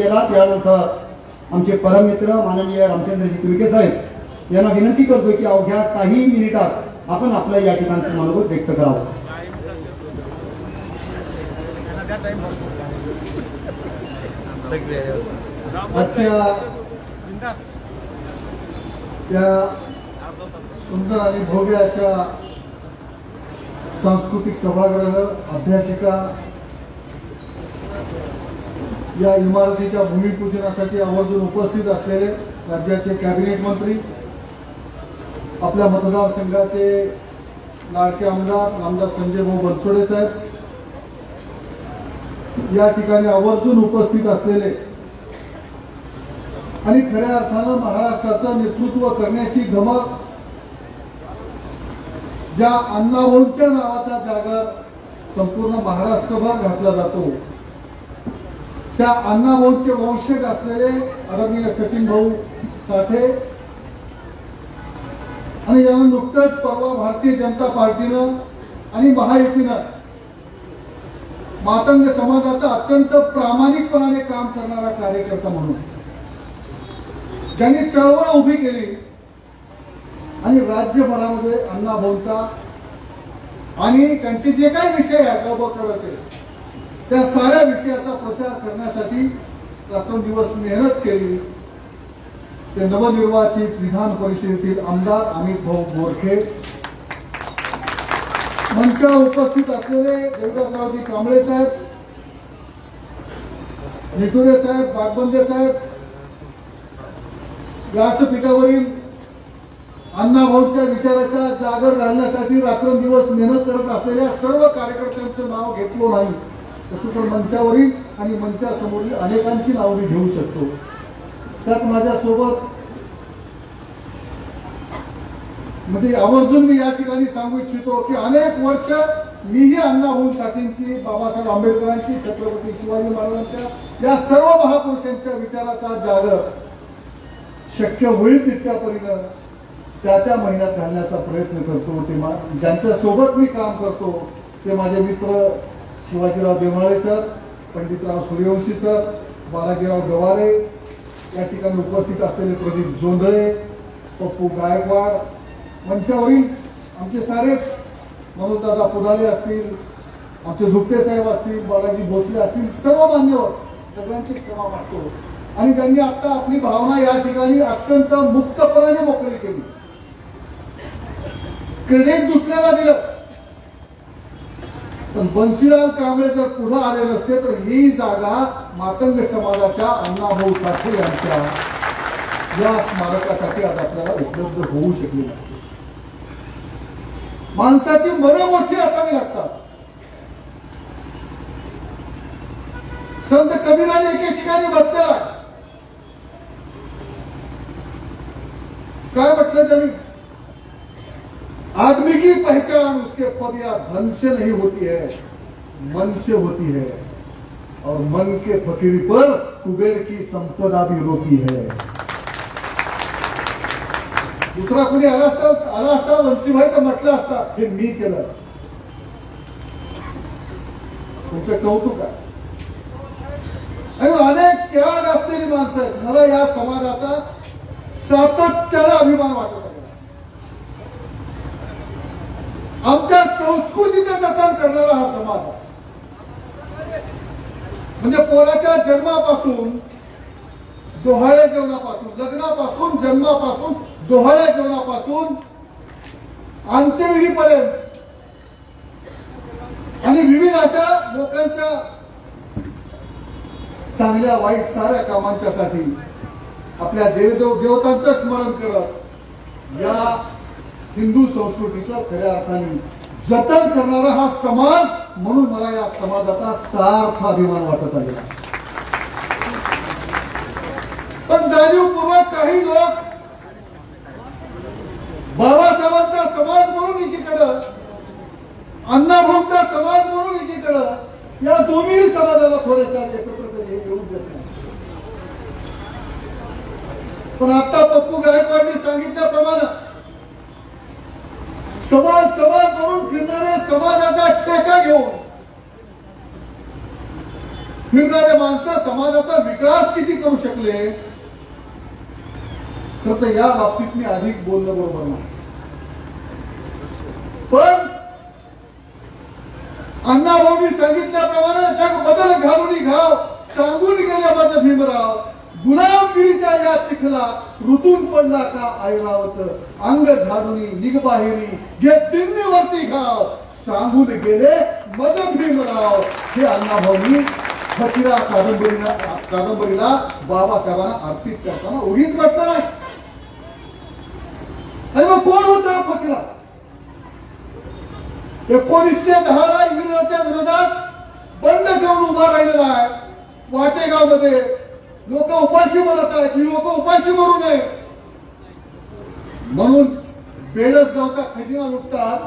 केला त्यानंतर आमचे परममित्र माननीय रामचंद्रजी तुर्के साहेब यांना विनंती करतो की अवघ्या काही मिनिटात आपण आपल्या या ठिकाणचं मनोगत व्यक्त करावं. आजच्या त्या सुंदर आणि भव्य अशा सांस्कृतिक सभागृह अभ्यासिका या इमारतीच्या भूमिपूजनासाठी आवर्जून उपस्थित असलेले राज्याचे कॅबिनेट मंत्री, आपल्या मतदारसंघाचे लाडके आमदार संजय भाऊ बनसोडे साहेब, या ठिकाणी आवर्जून उपस्थित असलेले आणि खऱ्या अर्थानं महाराष्ट्राचं नेतृत्व करण्याची धमक ज्या अण्णाभाऊंच्या नावाचा जागर संपूर्ण महाराष्ट्रभर घातला जातो, त्या अण्णाभाऊंचे वंशज असलेले आदरणीय सचिन भाऊ साठे आणि यानं नुकतंच परवा भारतीय जनता पार्टीनं आणि महायुतीनं मातंग समाजाचा अत्यंत प्रामाणिकपणाने काम करणारा कार्यकर्ता म्हणून ज्यांनी चळवळ उभी केली आणि राज्यभरामध्ये अण्णाभाऊंचा आणि त्यांचे जे काही विषय आहेत गबकराचे त्या साऱ्या विषयाचा प्रचार करण्यासाठी रात्रंदिवस मेहनत केली. ते नवनिर्वाचित विधान परिषदेतील आमदार अमित भाऊ बोरखे, मंचावर उपस्थित असलेले देवदासरावजी कांबळे साहेब, निटुरे साहेब, बागबंदे साहेब, व्यासपीठावरील अण्णाभाऊंच्या विचाराच्या जागर घालण्यासाठी रात्रंदिवस मेहनत करत असलेल्या सर्व कार्यकर्त्यांचं नाव घेतलो नाही, तसं तर मंचावरील आणि मंचासमोरील अनेकांची नावं मी घेऊ शकतो. त्यात माझ्यासोबत म्हणजे आवर्जून मी या ठिकाणी सांगू इच्छितो की अनेक वर्ष मीही अण्णाभाऊ साठेंची, बाबासाहेब आंबेडकरांची, छत्रपती शिवाजी महाराजांच्या या सर्व महापुरुषांच्या विचाराचा जागर शक्य होईल तितक्या परीनं त्या महिन्यात घालण्याचा प्रयत्न करतो. ते ज्यांच्या सोबत मी काम करतो ते माझे मित्र शिवाजीराव देमाळे सर, पंडितराव सूर्यवंशी सर, बालाजीराव गवारे, या ठिकाणी उपस्थित असलेले प्रदीप जोंधळे, पप्पू गायकवाड, मंचावरील आमचे सारेच मनोजदादा पुदाले असतील, आमचे धुप्पे साहेब असतील, बालाजी भोसले असतील, सर्व मान्यवर सगळ्यांची क्षमा मागतो. आणि ज्यांनी आता आपली भावना या ठिकाणी अत्यंत मुक्तपणाने मोकळी केली, क्रेडिट दुसऱ्याला दिलं, पण बन्सीलाल कांबळे जर पुढे आले नसते तर ही जागा मातंग समाजाच्या अण्णाभाऊ साठे यांच्या या स्मारकासाठी आज आपल्याला उपलब्ध होऊ शकली नसते. माणसाची मनं मोठी असावी लागतात. संत कबीराने एके ठिकाणी म्हटलं, काय म्हटलं त्यांनी, आदमी की पहचान उसके पद या धन से नहीं होती है, मन से होती है, और मन के फकीरी पर कुबेर की संपदा भी रोती है. दुसरा कोणी आला असता वंशीभाई तर म्हटलं असता हे मी केलं. तुमचं कौतुक आहे. आणि अनेक त्याग असलेली माणसं आहेत. मला या समाजाचा सातत्याने अभिमान वाटत आहे. आमच्या संस्कृतीचं जतन करणारा हा समाज आहे. म्हणजे पोराच्या जन्मापासून डोहाळे जेवणापासून, लग्नापासून, जन्मापासून, डोहाळे जेवणापासून अंत्यविधीपर्यंत आणि विविध अशा लोकांच्या चांगल्या वाईट साऱ्या कामांच्या साठी आपल्या देवतांचं स्मरण करत या हिंदू संस्कृतीचं खऱ्या अर्थाने जतन करणारा हा समाज म्हणून मला या समाजाचा सार्थ अभिमान वाटत आहे. पण जाणीवपूर्वक काही लोक बाबासाहेबांचा समाज म्हणून एकीकडं, अण्णाभाऊंचा समाज म्हणून एकीकडं, या दोन्ही समाजाला थोडेसा एकत्र कधी येऊन देत नाही. पण आता पप्पू गायकवाडनी सांगितल्याप्रमाणे समाज म्हणून फिरणाऱ्या समाजाचा ठेका घेऊन फिरणारे माणसं समाजाचा विकास किती करू शकले, तर या बाबतीत मी अधिक बोलणं बरोबर नाही. पण अण्णाभाऊंनी सांगितल्याप्रमाणे जग बदल घालून घाव सांगून गेले माझं भीमराव, गुलामगिरीच्या या चिखलात ऋतून पडला का ऐरावत, अंग झाडूनी निगबाहेरी घे दिन्नीवरती घाव सांगून गेले मज भीमराव. हे अण्णाभाऊंनी फकीरा कादंबरीला बाबासाहेबांना अर्पित करताना उगीच म्हटलं नाही. आणि मग कोण होता फकीरा? 1910 ला इंग्रजांच्या विरोधात बंड करून उभा राहिलेला आहे. वाटेगाव मध्ये लोक उपाशी मरत आहेत, ही लोक उपाशी मरू नये म्हणून बेडसगावचा खजिना लुटतात,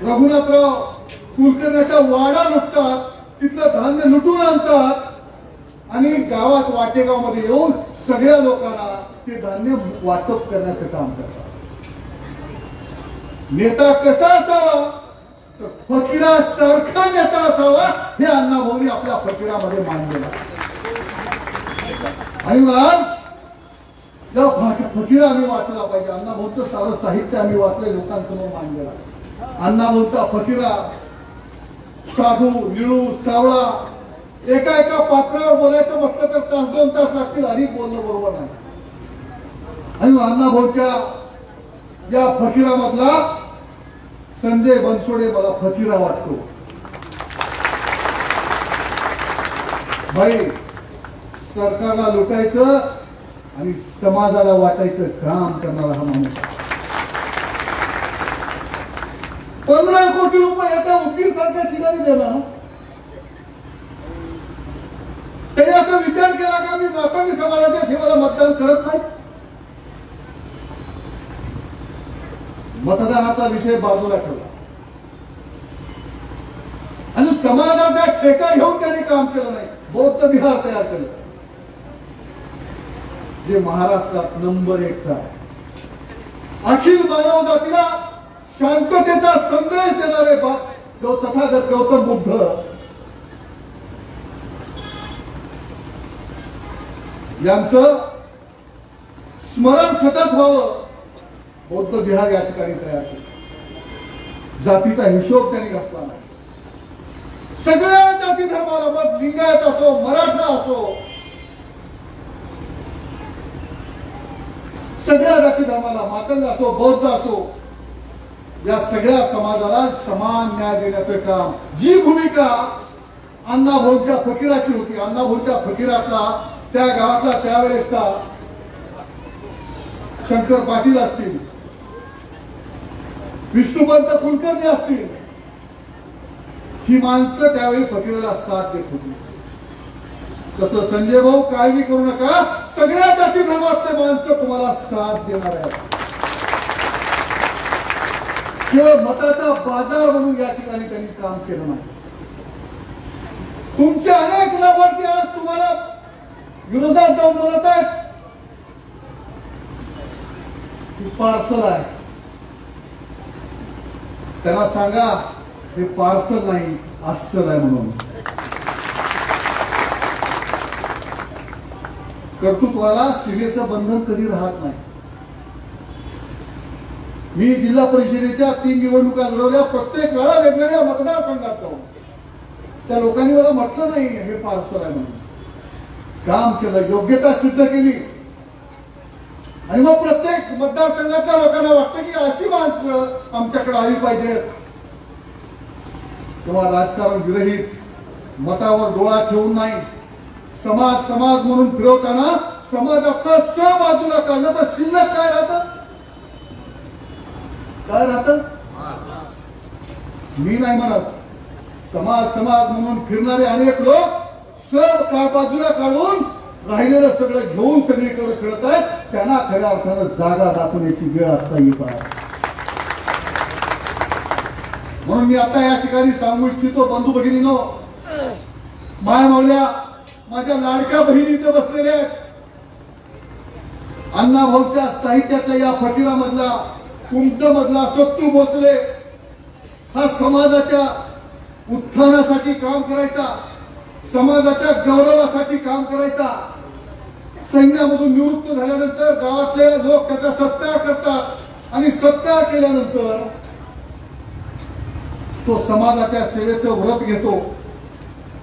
रघुनाथराव कुलकर्ण्याचा वाडा लुटतात, तिथलं धान्य लुटून आणतात आणि गावात वाटेगाव मध्ये येऊन सगळ्या लोकांना ते धान्य वाटप करण्याचं काम करतात. नेता कसा असावा, तर फकीरासारखा नेता असावा, हे अण्णाभाऊंनी आपल्या फकीरामध्ये मांडलेलं. आणि आज या फकीरा आम्ही वाचला पाहिजे. अण्णाभाऊंचं सारं साहित्य आम्ही वाचलंय, लोकांसमोर मांडलेलं. अण्णाभाऊंचा फकीरा साधू, निळू, सावळा, एका एका पात्रावर बोलायचं म्हटलं तर तास 2 तास लागतील, अधिक बोलणं बरोबर नाही. आणि अण्णाभाऊच्या या फकीरामधला संजय बनसोडे मला फकीरा वाटतो. भाई, सरकारला लुटायचं आणि समाजाला वाटायचं काम करणारा हा माणूस. 15 कोटी रुपये एका वकील सारख्या ठिकाणी देणं. त्याने असा विचार केला का मी मातांनी समाजाच्या ठेवाला मतदान करत नाही. मतदानाचा विषय बाजूला ठेवला आणि समाजाचा ठेका घेऊन त्यांनी काम केलं नाही. बौद्ध विहार तयार केलं, जे महाराष्ट्रात नंबर 1चा आहे. अखिल मानव जातीला शांततेचा संदेश देणारे तथागत गौतम बुद्ध यांचं स्मरण सतत व्हावं, बौद्ध विहार या ठिकाणी तयार केलं. जातीचा हिशोब त्यांनी घातला नाही. सगळ्या जाती धर्माला, मग लिंगायत असो, मराठा असो, सगळ्या जाती धर्माला, मातंग असो, बौद्ध असो, या सगळ्या समाजाला समान न्याय देण्याचं काम, जी भूमिका अण्णाभाऊंच्या फकीराची होती. अण्णाभाऊंच्या फकीरातला त्या गावातला त्यावेळेसचा शंकर पाटील असतील, विष्णुपंत कुलकर्णी असतील, ही माणसं त्यावेळी फकीराला साथ देत होती. तसं संजय भाऊ, काळजी करू नका, सगळ्या जाती धर्मातले माणसं तुम्हाला साथ देणार आहेत. केवळ मताचा बाजार म्हणून या ठिकाणी त्यांनी काम केलं नाही. तुमचे अनेक लाभार्थी आज तुम्हाला विरोधात जाऊन बोलत आहेत. पार्सल आहे, त्यांना सांगा हे पार्सल नाही, अस्सल आहे म्हणून. कर्तृत्वाला सीमेचं बंधन कधी राहत नाही. मी जिल्हा परिषदेच्या 3 निवडणुका लढवल्या, प्रत्येक वेळा वेगवेगळ्या मतदारसंघात जाऊन त्या लोकांनी मला म्हटलं नाही हे पार्सल आहे म्हणून. काम केलं, योग्यता सिद्ध केली आणि मग प्रत्येक मतदारसंघातल्या लोकांना वाटतं की अशी माणसं आमच्याकडे आली पाहिजेत. तेव्हा राजकारण विरहित, मतावर डोळा ठेवून नाही, समाज समाज म्हणून फिरवताना समाजातलं बाजूला काढलं तर शिल्लक काय राहतं? काय राहतं? मी नाही म्हणत, समाज समाज म्हणून फिरणारे अनेक लोक बाजूला काढून राहिलेलं सगळं घेऊन सगळीकडे फिरत आहेत. त्यांना खऱ्या अर्थानं जागा दाखवण्याची वेळ आता येत आहे. म्हणून मी आता या ठिकाणी सांगू इच्छितो, बंधू भगिनींनो, माय मावल्या, माझ्या लाडक्या बहिणी इथे बसलेल्या आहेत. अण्णाभाऊच्या साहित्यातल्या या फकीरामधला, कुमठमधला सत्तू भोसले हा समाजाच्या उत्थानासाठी काम करायचा, समाजाच्या गौरवासाठी काम करायचा. सैन्यामधून निवृत्त झाल्यानंतर गावातले लोक त्याचा सत्कार करतात आणि सत्कार केल्यानंतर तो समाजाच्या सेवेचं व्रत घेतो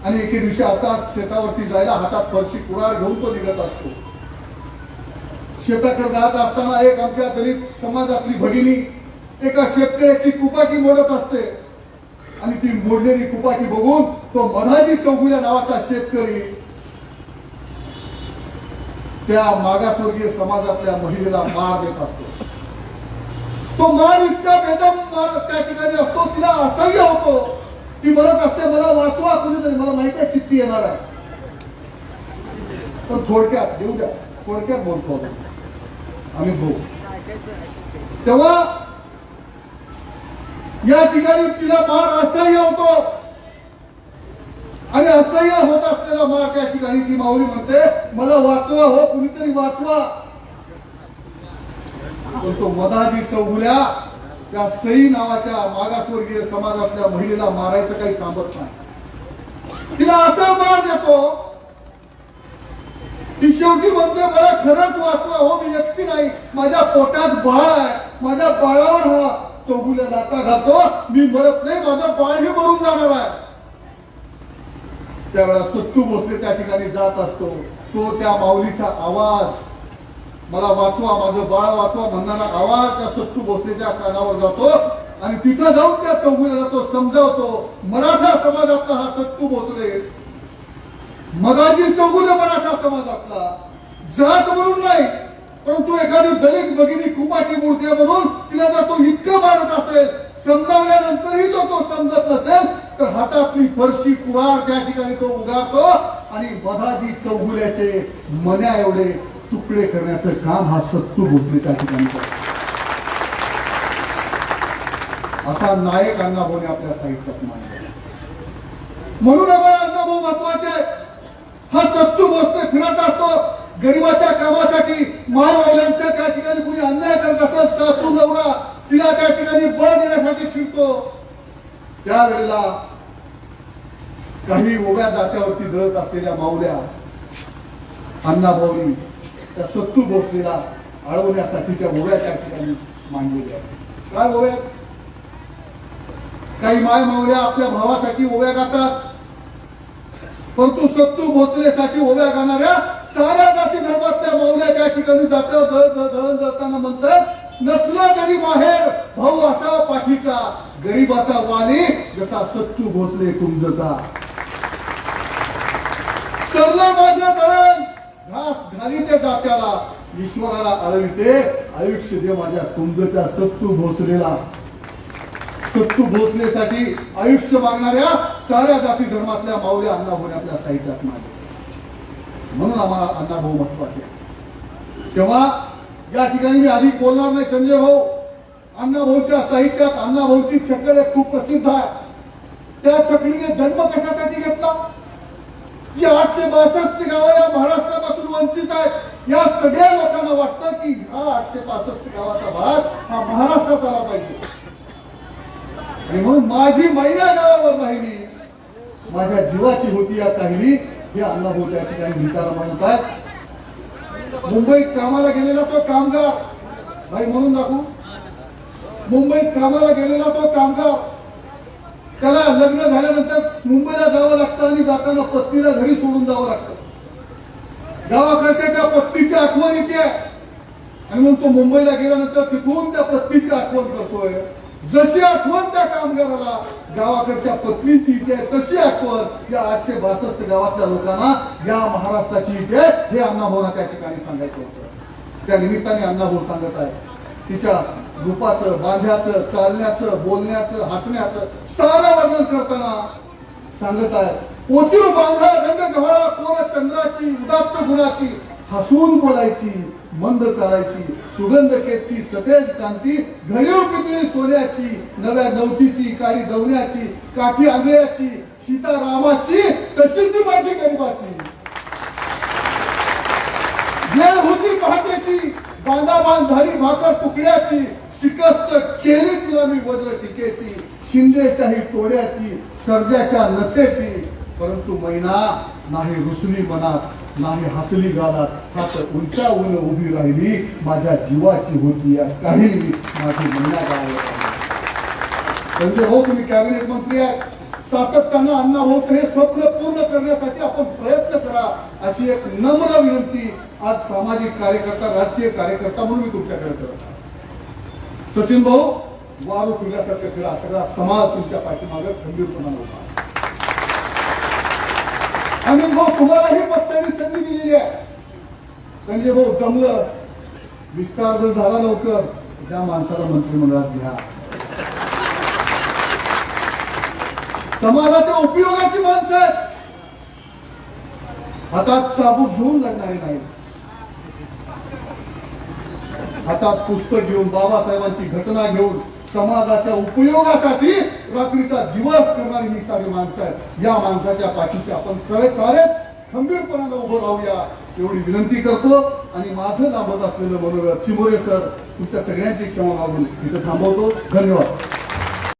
आणि एके दिवशी असाच शेतावरती जायला हातात फरशी कुऱ्हाड घेऊन तो निघत असतो. शेताकडे जात असताना एक आमच्या दलित समाजातली भगिनी एका शेतकऱ्याची कुपाटी मोडत असते आणि ती मोडलेली कुपाटी बघून तो मधाजी चौगुल्या नावाचा शेतकरी त्या मागासवर्गीय समाजातल्या महिलेला मार देत असतो. तो मार इतका बेदम मार त्या ठिकाणी असतो, तिला असह्य होतो. ती म्हणत असते मला वाचवा कुणीतरी, मला माहिती आहे चिठ्ठी येणार आहे. पण थोडक्यात देऊ द्या, थोडक्यात बोलतो आम्ही भाऊ. तेव्हा या ठिकाणी तिला मार असह्य होतो आणि असह्य होत असलेला मार त्या ठिकाणी ती माऊली म्हणते मला वाचवा हो, कुणीतरी वाचवा. पण तो मधाजी चौगुल्या त्या सई नावाच्या मागासवर्गीय समाजातल्या महिलेला मारायचं काही थांबत नाही. तिला असा मार देतो ती शेवटी म्हणते मला खरंच वाचवा हो, मी एकटी नाही, माझ्या पोटात बाळ आहे, माझ्या बाळावर हा चौगुल्या लाथा घालतो, मी मरत नाही, माझं बाळ हे मरून जाणार आहे. त्यावेळेला सत्तू भोसले त्या ठिकाणी जात असतो. तो त्या माऊलीचा आवाज मला वाचवा, माझं बाळ वाचवा म्हणणारा आवाज त्या सत्तू भोसलेच्या कानावर जातो आणि तिथं जाऊन त्या चौगुल्याला तो समजावतो. मराठा समाजातला हा सत्तू भोसले, मधाजी चौगुले मराठा समाजातला, जात म्हणून नाही, परंतु एखादी दलित भगिनी कुपाटी मूर्ती म्हणून तिला जर तो इतकं मारत असेल, समजावल्यानंतरही जर तो समजत नसेल तर हातातली फरशी कुऱ्हाड त्या ठिकाणी तो उगारतो आणि मधाजी चौगुल्याचे मन्या एवढे तुकडे करण्याचं काम हा सत्तू भोसले त्या ठिकाणी करतो. असा नायक अण्णाभाऊने आपल्या साहित्यात मांडला. म्हणून आम्हाला अण्णाभाऊ महत्वाचे. हा सत्तू भोसले फिरत असतो गरिबाच्या कामासाठी. मायवाल्यांच्या त्या ठिकाणी कुणी अन्याय करत असेल, सासू नवरा तिला त्या ठिकाणी बळ देण्यासाठी फिरतो. त्यावेळेला काही उभ्या जात्यावरती दळत असलेल्या माऊल्या अण्णाभाऊनी त्या सत्तू भोसलेला अडवण्यासाठीच्या ओव्या त्या ठिकाणी मांडलेल्या. काय ओव्या? काही माय माऊल्या आपल्या भावासाठी ओव्या गातात, परंतु सत्तू भोसलेसाठी ओव्या गाणाऱ्या साऱ्या जाती धर्मातल्या माऊल्या त्या ठिकाणी दळण दळताना म्हणतात नसला तरी बाहेर भाऊ असा पाठीचा, गरीबाचा वाली जसा सत्तू भोसले कुंजचा. सरलं माझं दळण घास घाली त्या जात्याला, ईश्वराला आळविते आयुष्य दे माझ्या कुंजच्या सत्तू भोसलेला. सत्तू भोसलेसाठी आयुष्य मागणाऱ्या साऱ्या जाती धर्मातल्या माऊल्या अण्णाभाऊने आपल्या साहित्यात मांडल्या. म्हणून आम्हाला अण्णाभाऊ महत्वाचे. तेव्हा या ठिकाणी मी अधिक बोलणार नाही. संजय भाऊ, अण्णाभाऊच्या साहित्यात अण्णाभाऊची छकड एक खूप प्रसिद्ध आहे. त्या छकडीने जन्म कशासाठी घेतला? जी 862 गावं या महाराष्ट्रापासून वंचित आहेत. या सगळ्या लोकांना वाटतं की हा 865 गावाचा भाग हा महाराष्ट्रात आला पाहिजे आणि म्हणून माझी मैना गावावर राहिली, माझ्या जीवाची होती या काहिली. हे अण्णाभाऊ त्या ठिकाणी विचार म्हणतात. मुंबईत कामाला गेलेला तो कामगार, भाई म्हणून दाखवू, मुंबईत कामाला गेलेला तो कामगार, त्याला लग्न झाल्यानंतर मुंबईला जावं लागतं आणि जाताना पत्नीला घरी सोडून जावं लागतं. गावाकडच्या त्या पत्नीची आठवण येते आणि म्हणून तो मुंबईला गेल्यानंतर तिथून त्या पत्नीची आठवण करतोय. जशी आठवण त्या कामगाराला गावाकडच्या पत्नीची इथे तशी आठवण या 862 गावातल्या लोकांना या महाराष्ट्राची इथे हे अण्णाभाऊंना त्या ठिकाणी सांगायचं होतं. त्या निमित्ताने अण्णाभाऊ सांगत आहे तिच्या रूपाचं, बांध्याचं, चालण्याचं, बोलण्याचं, हसण्याचं सारं वर्णन करताना सांगत आहे. पोतीव बांधा रंग गव्हाळा कोर चंद्राची, उदात्त गुणाची, हसून बोलायची, मंद चालायची, सुगंध केतकी सतेज कांती, घडीव पितळी सोन्याची, नव्या नवतीची, काळी दवण्याची, काठी आंधळ्याची, सीतारामाची, तशी ती माझी गरिबाची. वेळ होती पहाटेची, बांधाबांध झाली भाकर तुकड्याची, शिकस्त केली तिला मी वज्र टिकेची, शिंदेशाही तोड्याची, सर्जाच्या नथेची, परंतु मैना नाही रुसली मनात नाही हसली गालात हात उंचावून उभी राहिली माझ्या जीवाची होती या काही माझी मैना गाय म्हणजे हो तुम्ही कॅबिनेट मंत्री आहे सातत्यानं अण्णाभाऊचं हे स्वप्न पूर्ण करण्यासाठी आपण प्रयत्न करा अशी एक नम्र विनंती आज सामाजिक कार्यकर्ता राजकीय कार्यकर्ता म्हणून मी तुमच्याकडे करत आहे. सचिन भाऊ वारू तुझ्यासारखं फिरा सगळा समाज तुमच्या पाठीमागे खंबीरपणाने उभा आणि भाऊ तुम्हालाही पक्षाने संधी दिलेली आहे. संजय भाऊ जमलं विस्तार जर झाला लवकर त्या माणसाला मंत्रिमंडळात घ्या. समाजाच्या उपयोगाची माणसं आहेत. हातात चाबूक घेऊन लढणारे नाही हातात पुस्तक घेऊन बाबासाहेबांची घटना घेऊन समाजाच्या उपयोगासाठी रात्रीचा दिवस करणारी ही सारी माणसं आहेत. या माणसाच्या पाठीशी आपण सारेच खंबीरपणाने उभं राहूया एवढी विनंती करतो आणि माझं लांबत असलेलं मनोगत चिमोरे सर तुमच्या सगळ्यांची क्षमा मागून इथं थांबवतो. धन्यवाद.